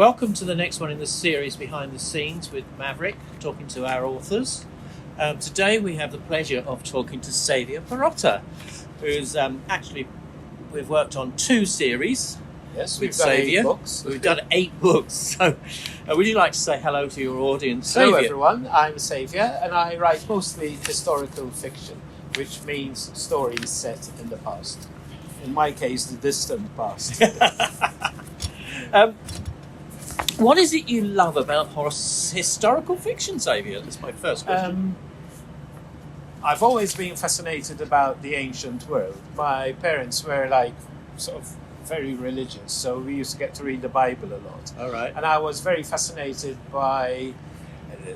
welcome to the next one in the series Behind the Scenes with Maverick, talking to our authors. Today we have the pleasure of talking to Xavier Perotta, who's we've worked on 2 series. Yes, with we've done Xavier. 8 books. We've done 8 books. So, would you like to say hello to your audience, Hello Xavier? everyone, I'm Xavier and I write mostly historical fiction, which means stories set in the past. In my case, the distant past. What is it you love about historical fiction, Xavier? That's my first question. I've always been fascinated about the ancient world. My parents were sort of very religious, so we used to get to read the Bible a lot. All right. And I was very fascinated by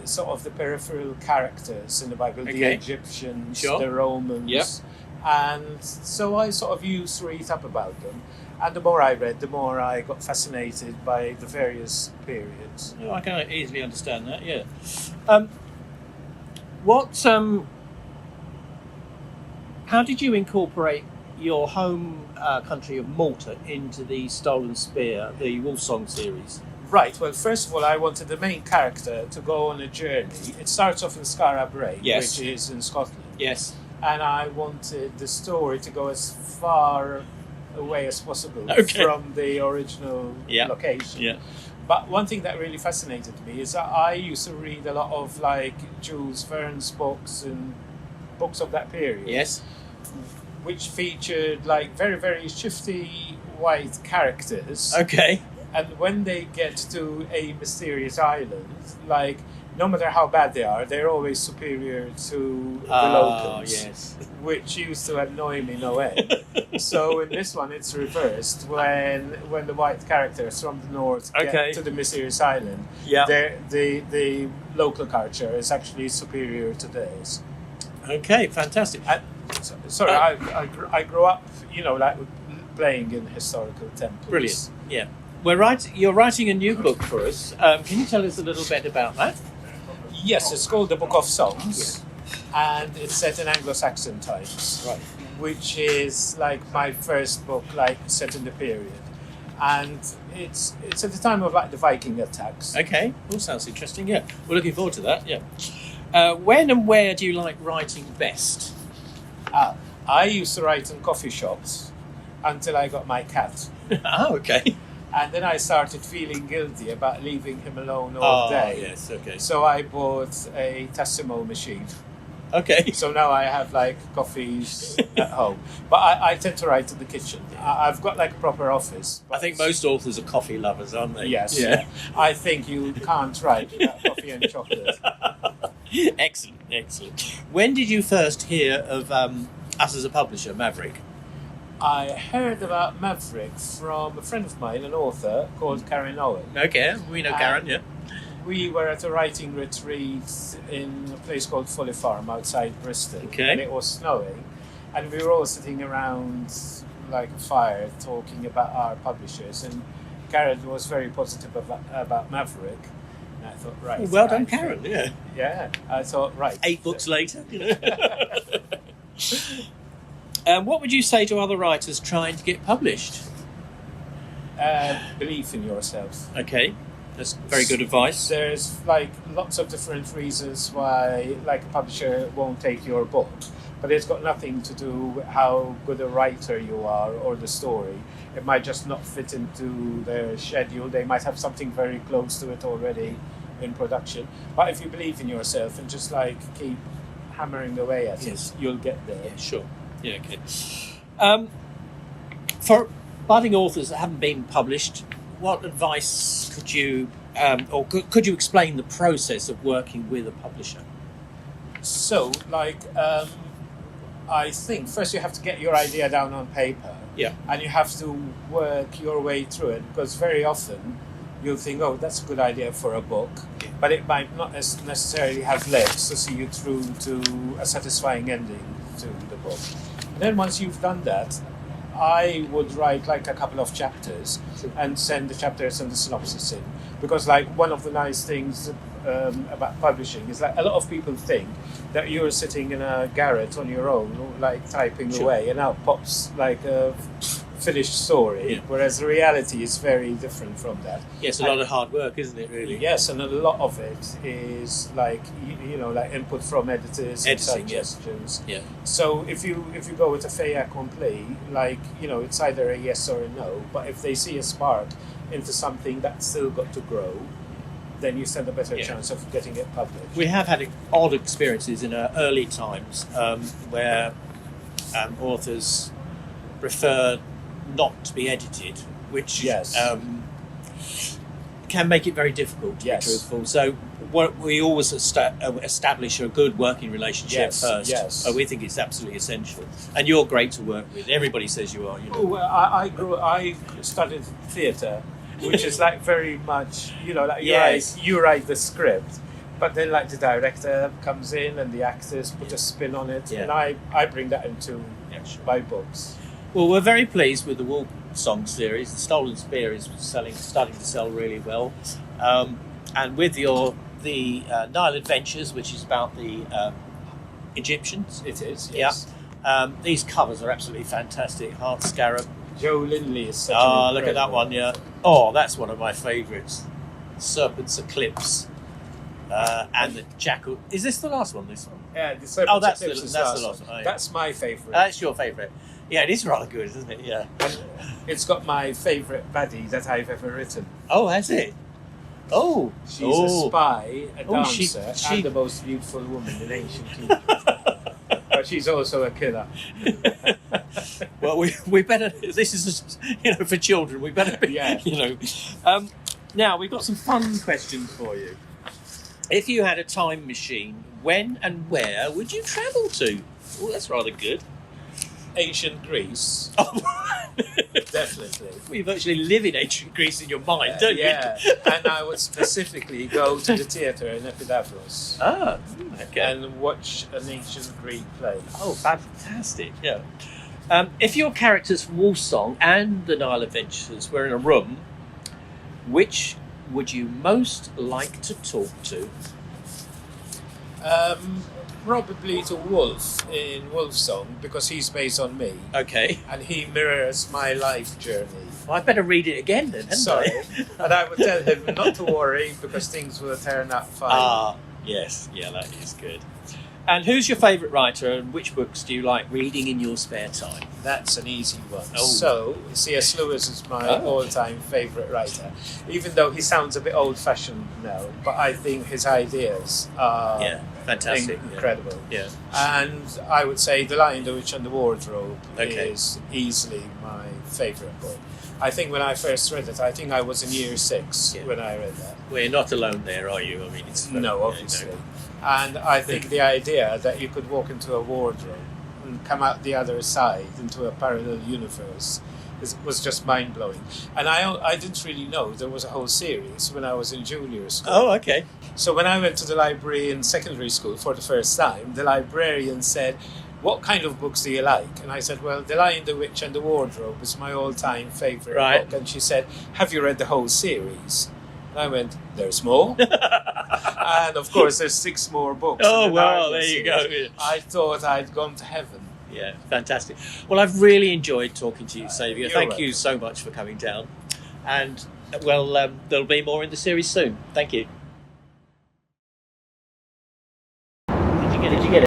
sort of the peripheral characters in the Bible, the Okay. Egyptians, Sure. the Romans. Yep. And so I sort of used to read up about them. And the more I read, the more I got fascinated by the various periods. Oh, I can easily understand that. Yeah. How did you incorporate your home country of Malta into the Stolen Spear, the Wolfsong series? Right, well, first of all, I wanted the main character to go on a journey. It starts off in Skara Brae, Yes. which is in Scotland. Yes. And I wanted the story to go as far away as possible Okay. from the original location. Yeah. But one thing that really fascinated me is that I used to read a lot of Jules Verne's books and books of that period. Yes. Which featured very, very shifty white characters. Okay. And when they get to a mysterious island, no matter how bad they are, they're always superior to the locals. Yes. Which used to annoy me no end. So in this one, it's reversed. When the white characters from the north get to the mysterious island, Yeah. the local culture is actually superior to theirs. Okay. Fantastic. Sorry, I grew up, playing in historical temples. Brilliant. Yeah. You're writing a new book for us. Can you tell us a little bit about that? Yes, it's called The Book of Songs, and it's set in Anglo-Saxon times. Right. Which is my first book, set in the period, and it's at the time of the Viking attacks. Okay. All sounds interesting. Yeah. We're looking forward to that. Yeah. When and where do you like writing best? I used to write in coffee shops until I got my cat, Oh, okay. and then I started feeling guilty about leaving him alone all day. Yes. Okay. So I bought a Tassimo machine. Okay. So now I have coffees at home, but I tend to write in the kitchen. I've got a proper office. I think most authors are coffee lovers, aren't they? Yes. Yeah. I think you can't write without coffee and chocolate. Excellent. Excellent. When did you first hear of us as a publisher, Maverick? I heard about Maverick from a friend of mine, an author called Karen Owen. Okay. We know Karen. Yeah. We were at a writing retreat in a place called Folly Farm outside Bristol. Okay. And it was snowing. And we were all sitting around a fire talking about our publishers. And Karen was very positive about Maverick. And I thought, right. Well done, Karen. Yeah. Yeah. I thought, right. 8 books later. What would you say to other writers trying to get published? Believe in yourself. Okay. That's very good advice. There's lots of different reasons why a publisher won't take your book, but it's got nothing to do with how good a writer you are or the story. It might just not fit into their schedule. They might have something very close to it already in production. But if you believe in yourself and just keep hammering away at it, you'll get there. Yeah, sure. Yeah, okay. For budding authors that haven't been published, what advice could you, could you explain the process of working with a publisher? So, I think first you have to get your idea down on paper. Yeah. And you have to work your way through it, because very often you'll think, oh, that's a good idea for a book, but it might not necessarily have legs to see you through to a satisfying ending to the book. And then once you've done that, I would write a couple of chapters and send the chapters and the synopsis in. Because one of the nice things about publishing is a lot of people think that you're sitting in a garret on your own, typing away, and out pops a finished story, Yeah. whereas the reality is very different from that. Yes, a lot of hard work, isn't it? Really. Yes, and a lot of it is like like input from editors and Editing, yeah. suggestions. Yeah. So if you go with a fait accompli, like it's either a yes or a no. But if they see a spark into something that's still got to grow, then you stand a better Yeah. chance of getting it published. We have had odd experiences in our early times where authors prefer not to be edited, which Yes. can make it very difficult to Yes. be truthful. So what we always establish a good working relationship Yes, first. yes. We think it's absolutely essential. And you're great to work with. Everybody says you are. Oh, well, I studied theatre, which is like very much like Yes. you write the script, but then like the director comes in and the actors put a spin on it, Yeah. and I bring that into Yeah, sure. my books. Well, we're very pleased with the Wool Song series. The Stolen Spear is starting to sell really well, and with the Nile Adventures, which is about the Egyptians. It is, yes. These covers are absolutely fantastic. Heart Scarab. Joe Lindley is such Oh, an look at that incredible one! Yeah. Oh, that's one of my favourites. Serpent's Eclipse. And the Jackal. Is this the last one? This one. Yeah, the Oh, Serpent's that's the Eclipse is last last one. one. Oh, yeah. That's my favourite. That's your favourite. Yeah, it is rather good, isn't it? Yeah. And it's got my favourite baddie that I've ever written. Oh, has it? Oh, She's a spy, a Oh, dancer, she- and the most beautiful woman in ancient Egypt. But she's also a killer. Well, we better. This is for children. We better be. Yeah. Now we've got some fun questions for you. If you had a time machine, when and where would you travel to? Oh, that's rather good. Ancient Greece, Oh, definitely. well, you virtually live in ancient Greece in your mind, don't Yeah, you? and I would specifically go to the theatre in Epidavros Ah, okay. and watch an ancient Greek play. Oh, fantastic! Yeah. If your characters from Woolsong and the Nile Adventures were in a room, which would you most like to talk to? Probably to Wolf in Wolfsong, because he's based on me Okay. and he mirrors my life journey. Well, I better read it again then, hadn't Sorry. I? And I would tell him not to worry because things will turn out fine. Ah, yes. Yeah, that is good. And who's your favourite writer and which books do you like reading in your spare time? That's an easy one. Oh. So, C.S. Lewis is my Oh. all-time favourite writer, even though he sounds a bit old-fashioned now, but I think his ideas are Yeah, fantastic. incredible. Yeah. And I would say The Lion, the Witch and the Wardrobe Okay. is easily my favourite book. I think when I first read it, I think I was in year 6 Yeah. when I read that. Well, you're not alone there, are you? I mean, it's No, obviously. And I think the idea that you could walk into a wardrobe and come out the other side into a parallel universe was just mind-blowing. And I didn't really know there was a whole series when I was in junior school. Oh, okay. So when I went to the library in secondary school for the first time, the librarian said, "What kind of books do you like?" And I said, "Well, The Lion, the Witch and the Wardrobe is my all-time favourite Right. book." And she said, "Have you read the whole series?" And I went, "There's more?" And of course, there's 6 more books. Oh, in the well, Narnia there you go. series. I thought I'd gone to heaven. Yeah, fantastic. Well, I've really enjoyed talking to you, Saviour. You're Thank you welcome. so much for coming down. And, well, there'll be more in the series soon. Thank you.